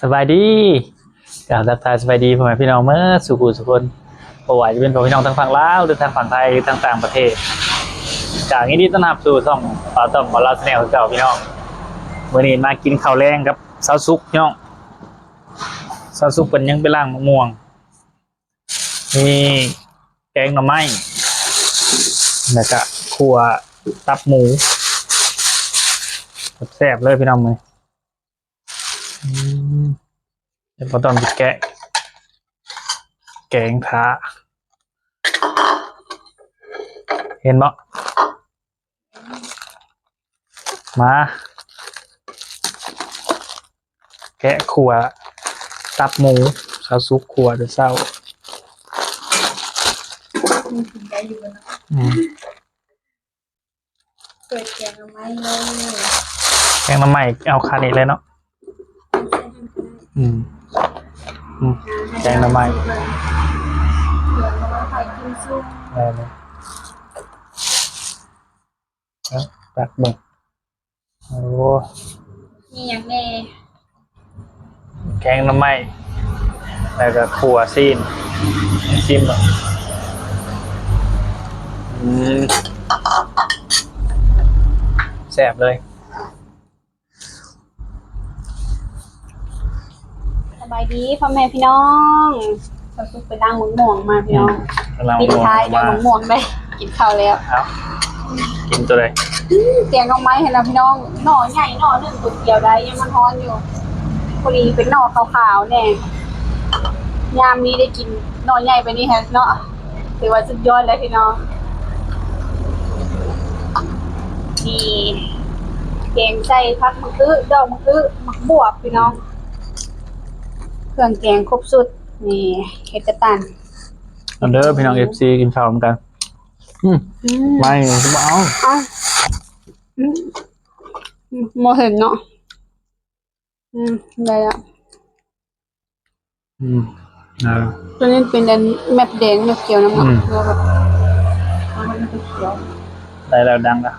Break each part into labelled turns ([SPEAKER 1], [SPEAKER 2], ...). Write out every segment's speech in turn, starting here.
[SPEAKER 1] สบายดีกล่าวทักทายสบายดีพ่อแม่พี่น้องเมื่อสุขุสุคนบ่ว่าจะเป็นพ่อพี่น้องทางฝั่งลาวหรือทางฝั่งไทยหรือทางต่างประเทศจากนี้ที่ต้อนรับสู่ช่องปาต้อมบอลลาสแนลเก่าพี่น้องมื้อนี้มากินข้าวแรงกับซาวซุกพี่น้องซาวซุกเป็นยังไปล้างมะม่วงมีแกงหน่อไม้แล้วก็คั่วตับหมูแซ่บเลยพี่น้องมื้อเดี๋ยวพอตอนไปแกงท้าเห็นบ่มาแกะขัวตับหมูข้าวซุปขัวเดี๋ยวเศร้า
[SPEAKER 2] ได้อยู่นะเปิดแกงเอาไม้เลย
[SPEAKER 1] แกงน้ำใหม่เอาคานี้เลยเนาะแกงน้ำใหม่
[SPEAKER 2] เดี๋ยวเราไปถ่ายกินซุป
[SPEAKER 1] อะไรเนี่ยตักเบิ่งโอ้
[SPEAKER 2] มีอย่างแน่
[SPEAKER 1] แกงน้ำใหม่แล้วก็ขัวซีนชิมอ่ะแซ่บเลย
[SPEAKER 2] สบายดีพ่อแม่พี่น้องเราซุปไปล้างหมม่วงมาพี่น้องปิดท้ายด้วยหมม่วงได้กินข้าวแล้ว
[SPEAKER 1] เอากินตัวเลย
[SPEAKER 2] แกงเอาไม้ให้เราพี่น้องหน่อใหญ่หน่อหนึ่งตัวเดียวได้ยังมันร้อนอยู่พอดีเป็นหน่อขาวๆแน่ยามนี้ได้กินหน่อใหญ่ไปนี่แฮะเนาะถือว่าสุดยอดเลยพี่น้องนี่แกงใส่ผักมะกรูดดอกมะกรูดมะบวบพี่น้องเครื่องแกงครบสุดนี่เฮ็ดกระตัน
[SPEAKER 1] เอาเด้อพี่น้องFCกินข้าวกันไม่จะมาเอา
[SPEAKER 2] เอ้าบ่เห็นเนาะได้ละตัวนี้เป็นอันแมปแดงแมปเขียวน้ำมันตัวแบบมันเป็นเขียว
[SPEAKER 1] ได้แล้วดังแล้ว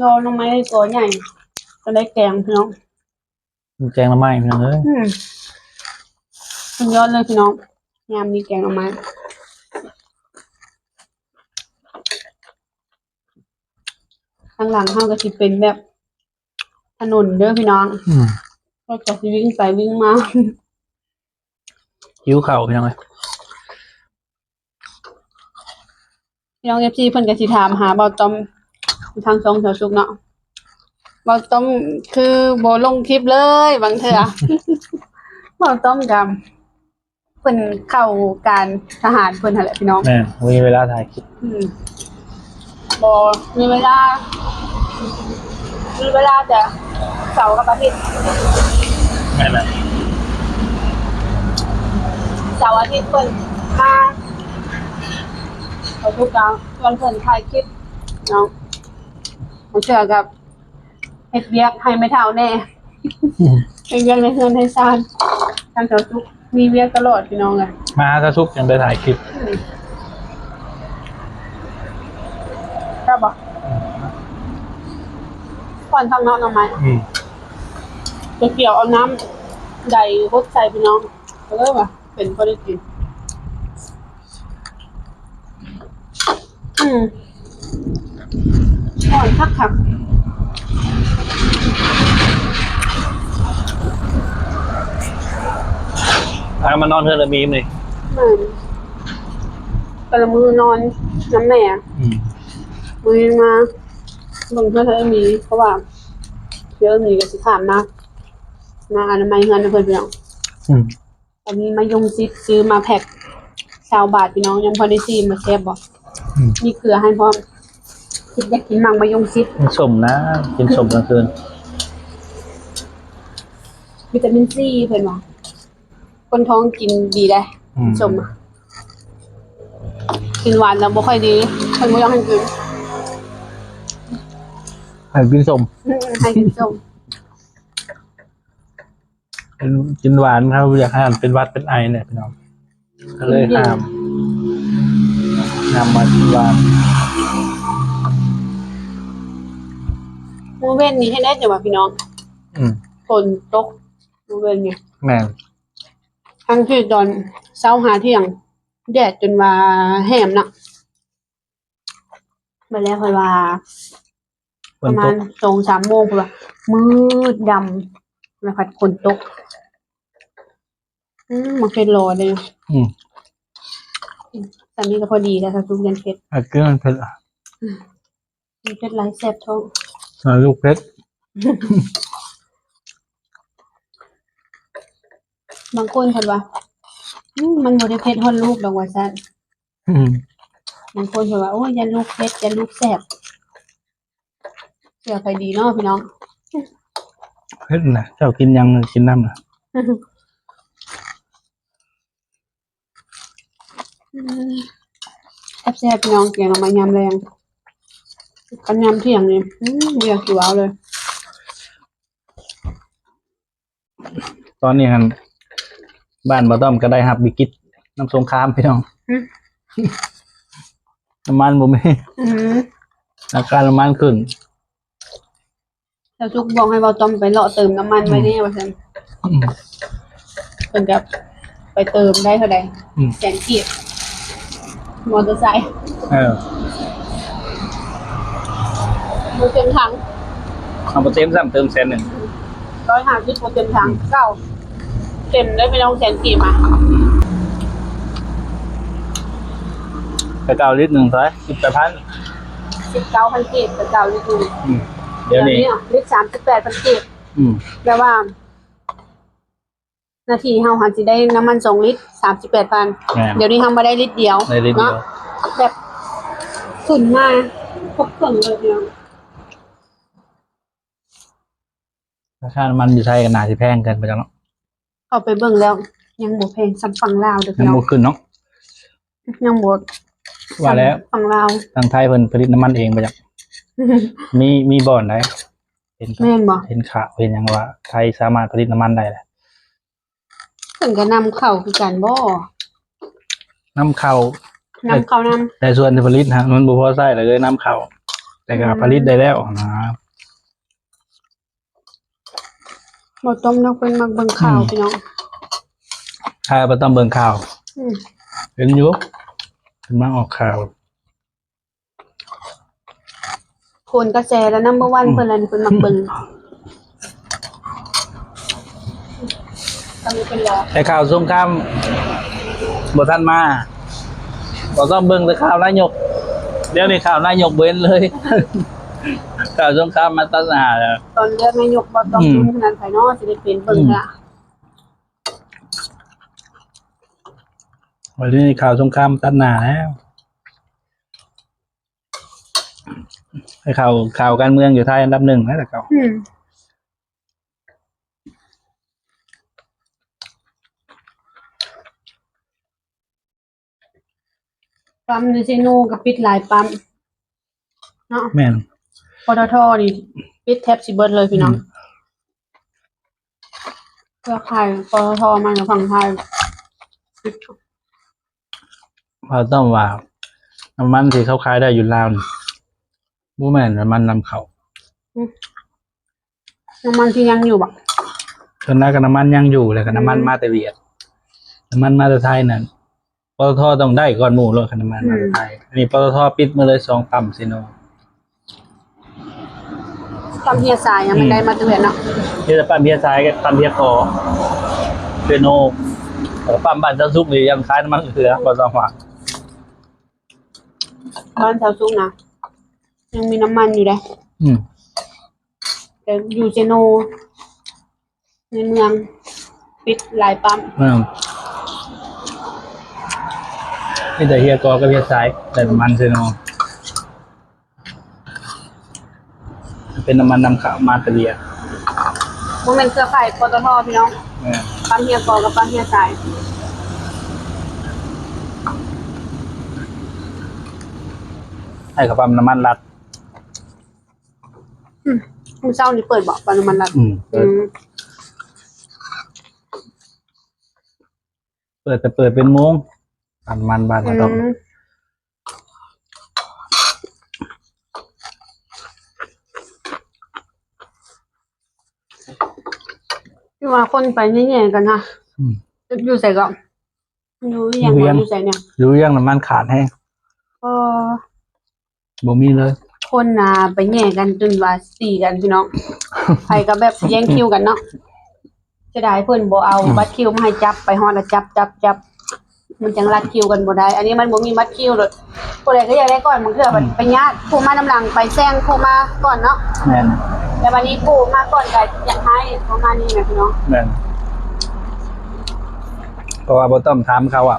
[SPEAKER 2] รอลงไม้ตัวใหญ่ก็ได้แกงพี่น้อง
[SPEAKER 1] แกงละไม้พี่น้องเอ้ย
[SPEAKER 2] สุดยอดเลยพี่น้องยามนี้แกงลงไม้ข้างหลังห้างก็สิเป็นแบบถนนเด้อพี่น้องก็จะวิ่งไปวิ่งมา
[SPEAKER 1] หิวเข่าพี่น้องเอ้ย
[SPEAKER 2] พี่น้อง FC เพิ่นก็สิถามหาเบาต้อมทางช่องแถวสุกเนาะเบาต้อมคือบ่ลงคลิปเลยบางเทื่อ เบาต้อมกับเพิ่นเข้าการทหารเพิ่นหั่นแหละพี่น้อง
[SPEAKER 1] แม่มีเวลาถ่ายคลิป
[SPEAKER 2] บ่มีเวลาแต่เสาร์กับอาทิตย์
[SPEAKER 1] แม่น่ะ
[SPEAKER 2] เสาร์อาทิตย์เพิ่นมาเขาทุกครั้งวันเพิ่นถ่ายคลิปเนาะผมเชื่อกับเฮ็ดเวียกให้ไม่เท่าแน่ เฮ็ดเวียกในเฮือนให้ซ่านทางเจ้าทุกมีเวียกตลอดพี่น้องอ่ะ
[SPEAKER 1] มาถ้าทุกยังได้ถ่ายคลิป
[SPEAKER 2] ครับบ่ก่อนทางเนาะน้องไม้เกี่ยวเอาน้ำใดฮดใส่พี่น้องก็เลยว่าเป็นบ่ได้กินอ่อนคักๆ
[SPEAKER 1] มานอนเพื่อนละมีมเลย
[SPEAKER 2] กระมือนอนน้ำแหน่มือมาลงเพื่อเธอมีเพราะว่าเยอะมีกับสิขามมากมาอนามัยเงินนะเพื่อนพี่น้องอันนี้มายงซิดซื้อมาแพ็ค20 บาทพี่น้องยังพอได้ซีมาแซ่บบอกมีเกลือให้พร้อมคิดอยากกินมังมายงซิด
[SPEAKER 1] กินสมนะกินสมกลางคืน
[SPEAKER 2] วิตามินซีเพื่อนบอกคนท้องกินดีได้ชมอะกินหวานแล้วบ่ค่อยดีเพิ่นบ่อยากให้กิน
[SPEAKER 1] ให้กินสม
[SPEAKER 2] ให้กินส้ม
[SPEAKER 1] กินหวานครับอยากให้มันเป็นหวัดเป็นไอเนี่ยพี่น้องก็เลยห้าม นำมาที่วาง
[SPEAKER 2] มื้อเว้นนี้ให้ได้จังว่าพี่น้อง ฝนตกมื้อเว้นนี่
[SPEAKER 1] แม่น
[SPEAKER 2] ทั้งที่ตอนเช้าหาเที่ยงแดดจนว่าแหมน่ะมาแล้วค่อยว่า
[SPEAKER 1] ฝ
[SPEAKER 2] ประ
[SPEAKER 1] น
[SPEAKER 2] มา
[SPEAKER 1] ต
[SPEAKER 2] ณ
[SPEAKER 1] ก
[SPEAKER 2] 2-3 โมงพุ่นว่ามืดดำแล้วพัดฝนตกมันเป็นรอเลย ตอนนี้ก็พอดีแล้วค่ะทุกยันเพชร
[SPEAKER 1] อ่ะเกลือมันเผ็ดอ่ะ
[SPEAKER 2] ยันเพชรหลายแซ่บท้อง
[SPEAKER 1] ลูกเพชร
[SPEAKER 2] บางคนเพิ่นว่ามันบ่ได้เผ็ดฮอดลูกดอกว่าซั่นบางคนเพิ่นว่าโอ้ยอย่าลูกเผ็ดอย่าลูกแซ่บเชื่อไปดีเนาะพี่น้อง
[SPEAKER 1] เพชรนะเจ้ากินยังกินน้ำนะ
[SPEAKER 2] แซ่บๆพี่น้องเกี่ยงออกมายามแรงกันยามเที่ยงนี่เรียกสิว้าวเลย
[SPEAKER 1] ตอนนี้ครับบ้านบ่ต้อมก็ได้หับบิกิตน้ำสงครามพี่น้องน้ำมันบ่มีราคาน้ำมันขึ้น
[SPEAKER 2] แล้วทุกบอกให้เว้าต้อมไปเลาะเติมน้ำมันไว้แน่ว่าซั่นเพิ่นก็ไปเติมได้เท่าใดแสนกีบมอเตอร์ไซค์ มันเต็มถัง
[SPEAKER 1] เอาไปเต็มซ้ำเติม100,000
[SPEAKER 2] 150บ่เต็มถังเก้าเต็มได้ไปลองแสนกีบมา
[SPEAKER 1] ไปเก้าลิตรหนึ่งร้อย18,000
[SPEAKER 2] 19,000กีบแต่เก่าลิตรนึง
[SPEAKER 1] เดี๋ยวนี้
[SPEAKER 2] ลิตร38,000กีบแปลว่า นาทีเฮาหันสิได้น้ำมัน2ลิตร 38,000 เดี๋ยวนี้เฮามาได้ลิตรเดียว
[SPEAKER 1] ในลิตรเดียว
[SPEAKER 2] แบบขึ้นมาครบเครื่องเลยเดียว
[SPEAKER 1] ราคาน้ำมันอยู่ไทยก็น่าสิแพงเกินไปจังเนาะ
[SPEAKER 2] เข้าไปเบิ่งแล้ว ยังบ่แพงสำฝั่งลาวเด้อ
[SPEAKER 1] ยั
[SPEAKER 2] พี่
[SPEAKER 1] ง
[SPEAKER 2] น้อง
[SPEAKER 1] บ่ขึ้นเนาะ
[SPEAKER 2] ยังบ่
[SPEAKER 1] ว่าแล้ว
[SPEAKER 2] ฝั่งลาว
[SPEAKER 1] ทางไทยเพิ่นผลิตน้ำมันเองไปจังมีบ่อนได้เห็น
[SPEAKER 2] แม่นบ่
[SPEAKER 1] เห็นข่าวเห็นหยังว่าไทยสามารถผลิตน้ำมันได้แหละ
[SPEAKER 2] เพิ่นก็นำเข้าคือกันบ่
[SPEAKER 1] น้ำเข้าน
[SPEAKER 2] ำเข้านำ
[SPEAKER 1] แต่ส่วนที่ผลิตฮะมันบ่พอใช้เลยน้ำเข้าแต่ก็ผลิตได้แล้วนะ
[SPEAKER 2] บ่ต้มนักเพิ่นมักเบิ่งข่าวพี่น้อง
[SPEAKER 1] ถ้าบ่ต้องเบิ่งข่าว
[SPEAKER 2] อืม
[SPEAKER 1] เห็นอยู่เพิ่นมาออกข่าว
[SPEAKER 2] โคนกระแสแล้วnumber 1เพิ่นแล้วนี่เพิ่นมักเบิ่งตอนนี้เป็นรอ
[SPEAKER 1] แต่ข่าวสงครามบ่ทันมาบ่ต้องเบิ่งแต่ข่าวนายกเดี๋ยวนี้ข่าวนายกเว้นเลย ข่าวสงครามมาตั้งนานแล้ว
[SPEAKER 2] ตอนเลือกนายกบ่ต้องลุ้นขนาดไผเนาะสิได้เป็นเบิ่งล่ะ
[SPEAKER 1] วันนี้ข่าวสงครามตั้งนานแล้วให้ข่าวการเมืองอยู่ไทยอันดับ1นะแต่เก่า
[SPEAKER 2] ปั๊มนิซิโนก็ปิดหลายปั๊มเนาะ
[SPEAKER 1] แม่น
[SPEAKER 2] ปตทนี่ปิดแทบสิเบิดเลยพี่น้องเครือข่ายปตทมาจากฝั่งไทย
[SPEAKER 1] เราต้องว่าน้ำมันที่เขาขายได้อยู่ลาวนี่บ่แม่นน้ำมันนำเข้า
[SPEAKER 2] น้ำมันที่ยังอยู่บ่
[SPEAKER 1] ส่วนนั้นก็น้ำมันยังอยู่แล้วก็น้ำมันมาแต่เวียดน้ำมันมาแต่ไทยนั่นปตทต้องได้ก่อนหมู่เลยค่ะน้ำมันมาแต่ไทยอันนี้ปตทปิดมาเลย2ปั๊มซิโน
[SPEAKER 2] ปั๊มเฮียสายยังไม่ได้มาเตือนเนาะ
[SPEAKER 1] นี่จะปั๊มเบียร์ซ้ายกับปั๊มเบียร์ขอเปโนปั๊มบ้านเจ้าซุกนี่ยังขายน้ำมันเกลือบ่ต้องว่า
[SPEAKER 2] บ้านแถวซุกนะยังมีน้ำมันอยู่เลยแต่อยู่เซโนในเมืองปิดหลายปั๊ม
[SPEAKER 1] นี่แต่เฮียกอกับเฮียซ้ายแต่น้ำมันซิโนเป็นน้ำมันนำเข้ามาแต่เวียด
[SPEAKER 2] มันเป็นเครือข่ายปตทพี่น้องปั๊มเฮียกอกับปั๊มเฮียสาย
[SPEAKER 1] ให้กับปั๊มน้ำมันรัด
[SPEAKER 2] มื้อเช้านี่เปิดบ่ปั๊มน้ำมันรัด
[SPEAKER 1] เปิดแต่เปิดเป็นโมงปั๊มมันบ้านเราต้อง
[SPEAKER 2] ว่าคนไปแย่ๆกันนะ
[SPEAKER 3] อืม
[SPEAKER 2] อยู่ใส่ก่อนอยู่ยังบ่อยู่ใส่เนี่ย
[SPEAKER 3] รู้ยังน้ำมันขาดแห้ง
[SPEAKER 2] ก็
[SPEAKER 3] บ่มีเลย
[SPEAKER 2] คนน่ะไปแย่กันจนว่าตีกันพี่น้อง ใครก็แบบแย่งคิวกันเนาะจะได้เพิ่นบ่เอาบัตรคิวมาให้จับไปฮอดแล้วจับมันจังรัดคิวกันบ่ได้ อันนี้มันบ่มีบัตรคิวเลยผู้ใดก็อยากได้ก่อนบางเทื่อมันไปญาติผู้มานำหลังไปแซงผู้มาก่อนเนาะ
[SPEAKER 3] แม่น
[SPEAKER 2] แต่วันนี้ผู้มาก่อนก็อยากให้ประมาณนี้นะพี่น้อง
[SPEAKER 3] แม่นเพราะว่าบ่ต้องถามเขาอ่ะ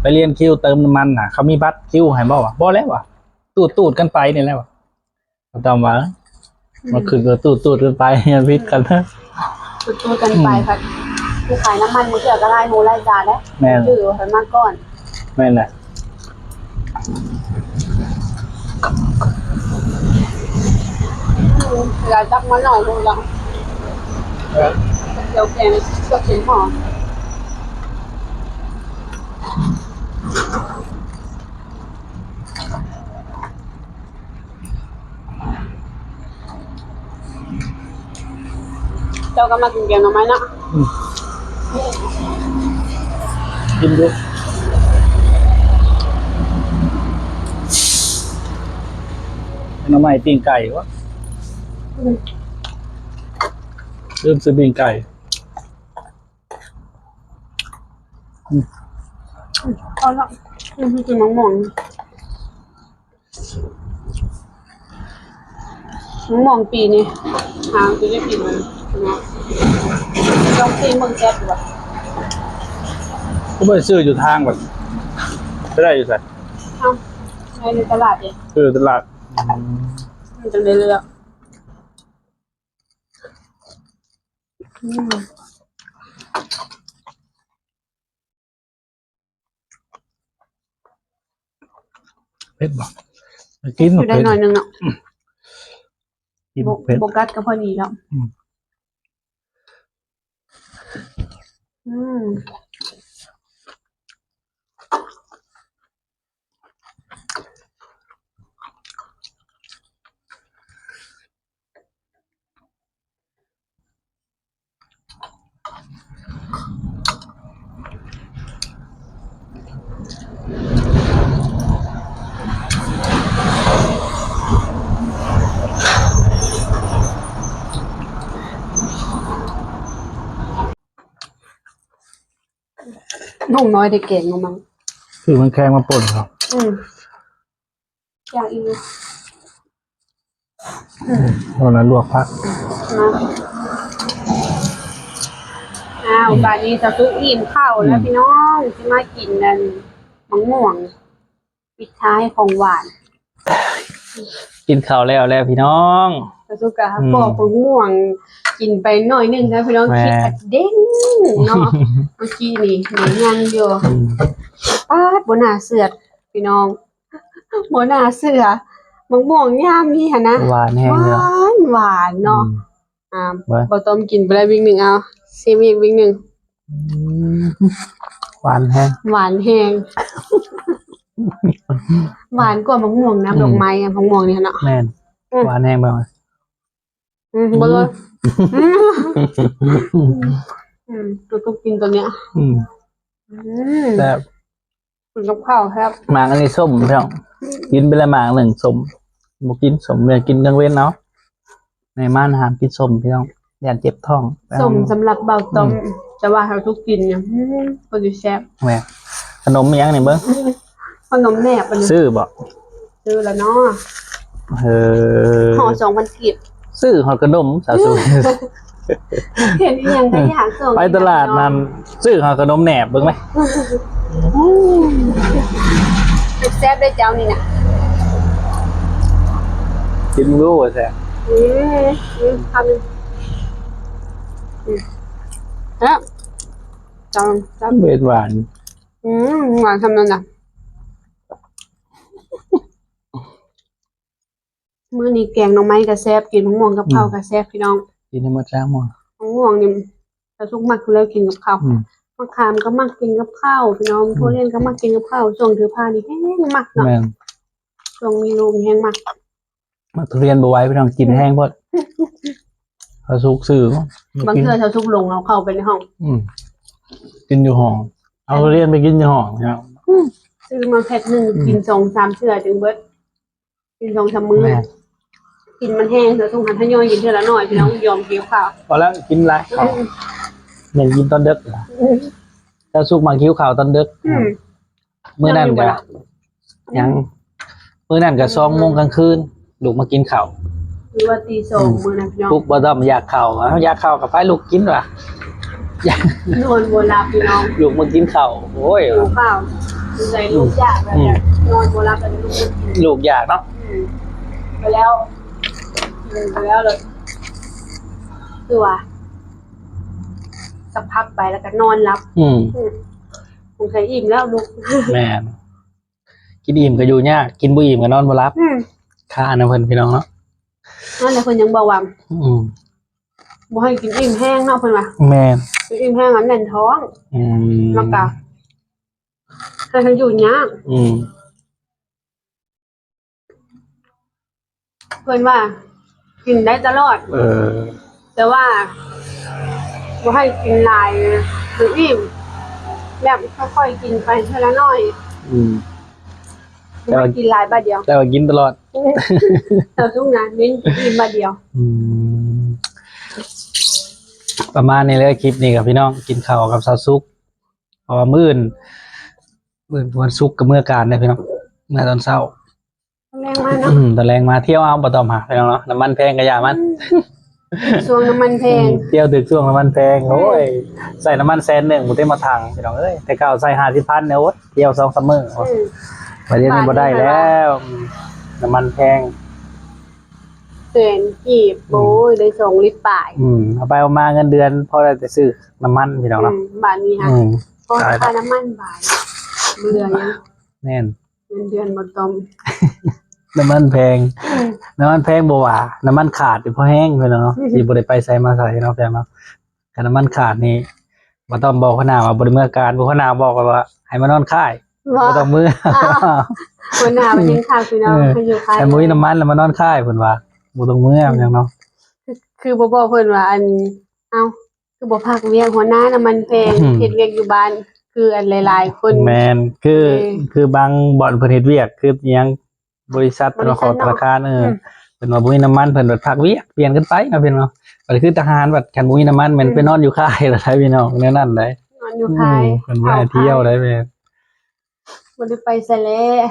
[SPEAKER 3] ไปเรียนคิวเติมน้ำมันน่ะ เขามีบัตรคิวให้บ่วะบ่แล้ววะตูดกันไปนี่แหละวะบ่ต้องว่ามาขึ้นก็ตูดกันไปอย่าพิดกันนะ
[SPEAKER 2] ตูกันไปค่ะผู้ขายน้ำมันมื้อเทื่อก็ไล่หมูไล่จานแล้ว
[SPEAKER 3] แม่น
[SPEAKER 2] ชื่อเพิ่นมาก่อน
[SPEAKER 3] แม่นแหละ
[SPEAKER 2] เวลาจับมาหน่อยนึงแล้วเดี๋ยวแกงก็ถึงหอเจ้าก็มากินแกงหน่อไม้เนาะ
[SPEAKER 3] กินดูน้ำใหม่ปิ้งไก่วะเริ่มซื้อปิ้งไก่
[SPEAKER 2] เอาละกินมะม่วงปีนี้หางจะได้กินมันเนาะลองกินเมืองแซ่บดูว่ะ
[SPEAKER 3] ก็ไปซื้ออยู่ทางแบบไม่ได้อยู่ใส่
[SPEAKER 2] เอ้าในตลาดเนี่ย
[SPEAKER 3] ซื้อตลาด
[SPEAKER 2] มันจะได้เลือกม
[SPEAKER 3] เผ็ดบ่กิน
[SPEAKER 2] อ
[SPEAKER 3] หมด
[SPEAKER 2] ยู่ได้
[SPEAKER 3] เผ็ด
[SPEAKER 2] หน่อยนึงเนาะ
[SPEAKER 3] กินหมดเผ็ด
[SPEAKER 2] โบกัสก็พอดีแล้ว
[SPEAKER 3] อืม
[SPEAKER 2] อืม นุ่มน้อยได้เก่งลงมั้ง
[SPEAKER 3] คือมันแข็งมาป่นครับ
[SPEAKER 2] อยากอีก
[SPEAKER 3] ตอนนั้นลวกพัก
[SPEAKER 2] นะอ้าวตอนนี้จะซื้ออิ่มข้าวแล้วพี่น้องที่มากินกันมะม่วงปิดท้ายของหวาน
[SPEAKER 1] กินข้าวแล้วพี่น้อง
[SPEAKER 2] จะซื้อกะปอกมะม่วงกินไปหน่อยนึงนะพี่น้อง
[SPEAKER 1] แม่
[SPEAKER 2] คิดอัดเด้งเนาะเมื่อกี้นี่หนูยังอยู่ ป้าดบนาเสือดพี่น้องบนาเสือมะม่วงย่ามนี่ค่ะนะ
[SPEAKER 1] หวานแห้งเลย
[SPEAKER 2] หวานเนาะอ่า
[SPEAKER 1] หวาน
[SPEAKER 2] บต้มกินไปแล้ววิ่งหนึ่งเอาซีมีอีกวิ่งหนึ่ง
[SPEAKER 1] หวานแห้ง
[SPEAKER 2] หวานแห้งหวานกว่ามะม่วงน้ำดอกไม้อะมะม่วงนี่ค่ะเนาะ
[SPEAKER 1] แม่นหวานแห้งไปหมด
[SPEAKER 2] บ่เลยเราต้องกินตัวเนี้ย
[SPEAKER 1] อืม
[SPEAKER 2] อืม
[SPEAKER 1] แต่
[SPEAKER 2] กินกับข้าวครับ
[SPEAKER 1] หมากอันนี้ส้มพี่น้องกินไปแล้วหมากหนึ่งส้มบ่กินส้มเลยกินกลางเว้นเนาะในม่านห้ามกินส้มพี่น้องอย่าเจ็บท้องไป
[SPEAKER 2] ส
[SPEAKER 1] เอา
[SPEAKER 2] มสำหรับเบาต้มจะว่าเราทุกกินเนี่ยก็จะแซ่บ
[SPEAKER 1] แหวกขนมอิหยังนี่เบิ่ง
[SPEAKER 2] ขนมแหนบอันนี้
[SPEAKER 1] ซื้อบ่
[SPEAKER 2] ซื้อแล้วเนาะ
[SPEAKER 1] เออ
[SPEAKER 2] ห่อ2,000กีบ
[SPEAKER 1] ซื้อหอดขนมสาวสวย
[SPEAKER 2] เห็นอีหยังก็อยากส่ง
[SPEAKER 1] ไปตลาดนั้นซื้อหอดขนมแหนบเบิ่งไหม
[SPEAKER 2] แซ่บได้เจ้านี่น่ะ
[SPEAKER 1] กินรู้ว่าแซ่บ
[SPEAKER 2] ทำแล้วจังจัง
[SPEAKER 1] เบ็ดหวาน
[SPEAKER 2] หวานทำนั่นน่ะมื้อนี้แกงหน่อไม้ก็แซ่บกินมะม่วงกับข้าวก็แซ่บพี่น้อง
[SPEAKER 1] กินให้หมดแล้วมั้ง
[SPEAKER 2] มะม่วงนี่ถ้าสุกมักอยู่แล้วกินกับข้าว
[SPEAKER 1] อืม
[SPEAKER 2] มะขามก็มักกินกับข้าวพี่น้องทุเรียนก็มักกินกับข้าวช่วงถือผ้านี่แห้งมักเนาะ
[SPEAKER 1] แม่น
[SPEAKER 2] ช่วงมีลมแห้งมัก
[SPEAKER 1] มาทุเรียนบ่ไหว้พี่น้องกินแห้งพด
[SPEAKER 3] เขาสุกซื้อบ
[SPEAKER 2] างเทื่อเขาทุกลงเอาเข้าไปในห้อง
[SPEAKER 3] กินอยู่ห้องเอาเรียนไปกินอยู่ห้องครับ
[SPEAKER 2] ซื้อมาแพ็คหนึ่งกิน2-3เทื่อจึงเบิดกิน2-3มื้อกินมันแห้งเทื่อทุ่งหันทยอยกินเทื่อละน้อยพี่น้องยอมเกี่ยวข้าว
[SPEAKER 3] พอแล้วกินไรข้าวอย่างกินตอนดึกเหรอถ้าสุกมาคิ้วข่าวตอนดึกมื้อนั้นก็ยังมื้อนั้นก็20:00กลางคืนลูกมากินข้าว
[SPEAKER 2] หรือว่าตี2มื้อนะพี่น้อง
[SPEAKER 3] ลูกบ่ต้องอยากข้าวอยากข้าวกับไปลูกกินว่ะ
[SPEAKER 2] นอนบ่หลับพี่น้อง
[SPEAKER 3] ลูกมากินข้าวโอ้ย
[SPEAKER 2] หิวข้าวใจลูกยากแบบนี้นอนบ่หลับแต่ลูกก็กิน
[SPEAKER 3] ลูกอยากเนาะ
[SPEAKER 2] ไปแล้วไปแล้วเลยคือว่าสักพักไปแล้วก็นอนหลับคงเคยอิ่มแล้วลูก
[SPEAKER 3] แม่นกินอิ่มก็อยู่ยากกินบ่อิ่มก็นอนบ่หลับค่านะเพิ่นพี่น้องเนาะ
[SPEAKER 2] นั่นแหละคนยังบอกว่าบ่ให้กินอิ่มแห้งเนาะเพิ่นว่า
[SPEAKER 3] แม่น
[SPEAKER 2] กินอิ่มแห้งอันแน่นท้องแล้วก็ให้มันอยู่ยากเพิ่นว่า กินได้ตลอดแต่ว่าบ่ให้กินหลายหรืออิ่มแบบค่อยๆกินไปทีละน้อยไม่ให้กินหลายบาทเดียว
[SPEAKER 3] แต่ว่ากินตลอด
[SPEAKER 2] แต่ทุกงานเน้นกินบาทเดียว
[SPEAKER 3] ประมาณนี้เลยคลิปนี้กับพี่น้องกินข้าวกับซาซุกเพราะว่ามื้อวันศุกร์กับมื้อการเนี่ยพี่น้องเมื่อตอนเช้า
[SPEAKER 2] แรงมากเนาะ
[SPEAKER 3] ตอนแรงมาเที่ยวเอาบ่ต้องหาพี่น้องเนาะน้ำมันแพงก็อย่ามัน
[SPEAKER 2] ช่วงน้ำมันแพง
[SPEAKER 3] เที่ยวดึกช่วงน้ำมันแพงโอ้ยใส่น้ำมัน100,000บ่ได้มาทางพี่น้องเอ้ยแต่เก่าใส่50,000เนี่ยโอ๊ยเที่ยว2-3มื้อประเดี๋ยวนี้บ่ได้แล้วน้ำมันแพง
[SPEAKER 2] เตือนกีบโอ้ยได้2 ลิตรป่าย
[SPEAKER 3] เอาไปเอามาเงินเดือนพอได้แต่ซื้อน้ำมันพี่น้องเนาะ
[SPEAKER 2] บาทนี้ค่ะพอค่าน้ำมันบาทเดือนยัง
[SPEAKER 3] แน่น
[SPEAKER 2] เงินเดือนบ่ต้ม
[SPEAKER 3] น้ำมันแพงบ่ว่าน้ำมันขาดเพราะแห้งพี่น้องเนาะสิบ่ได้ไปใส่มาใส่เนาะแพงเนาะถ้าน้ำมันขาดนี่บ่ต้องบอกหัวหน้าว่าบ่ได้มื้อการหัวหน้าบอกว่าให้มานอนค่ายบ่ต้องมื้อ
[SPEAKER 2] วันหน้ามันยังข้าวพี่น้องให้อยู่ค่าย
[SPEAKER 3] แต่มื้อน้ำมันแล้วมานอนค่ายเพิ่นว่าบ่ต้องมื้ออย่างเนาะ
[SPEAKER 2] คือบ่บอกเพิ่นว่าอันเอ้าคือบ่พักเวียกหัวหน้าน้ำมันแพงเฮ็ดเวียกอยู่บ้านคืออันหลายๆคน
[SPEAKER 3] แม่นคือบางบ่อนเพิ่นเฮ็ดเวียกคืออิหยังบริษัทของธนาคารเพิ่นว่าบ่มีน้ำมันเพิ่นพักเวียกเปลี่ยนกันไปเนาะพี่น้องก็คือทหารบัดคันบ่มีน้ำมันมันไปนอนอยู่ค่ายล่ะพี่น้องแนวนั้นได้
[SPEAKER 2] นอนอยู่ค่าย
[SPEAKER 3] เพิ่นบ่ให้เที่ยวได้แม่
[SPEAKER 2] บ่ได้ไปซะแล้ว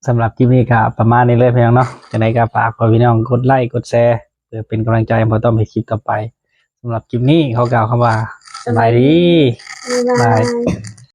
[SPEAKER 3] สำหรับคลิปนี้ก็ประมาณนี้เลยพี่น้องเนาะจังได๋ก็ฝากพี่น้องกดไลค์กดแชร์เพื่อเป็นกำลังใจให้บ่ต้องไปคลิปต่อไปสำหรับคลิปนี้เขากล่าวคำว่าสบายดี
[SPEAKER 2] บ๊ายบาย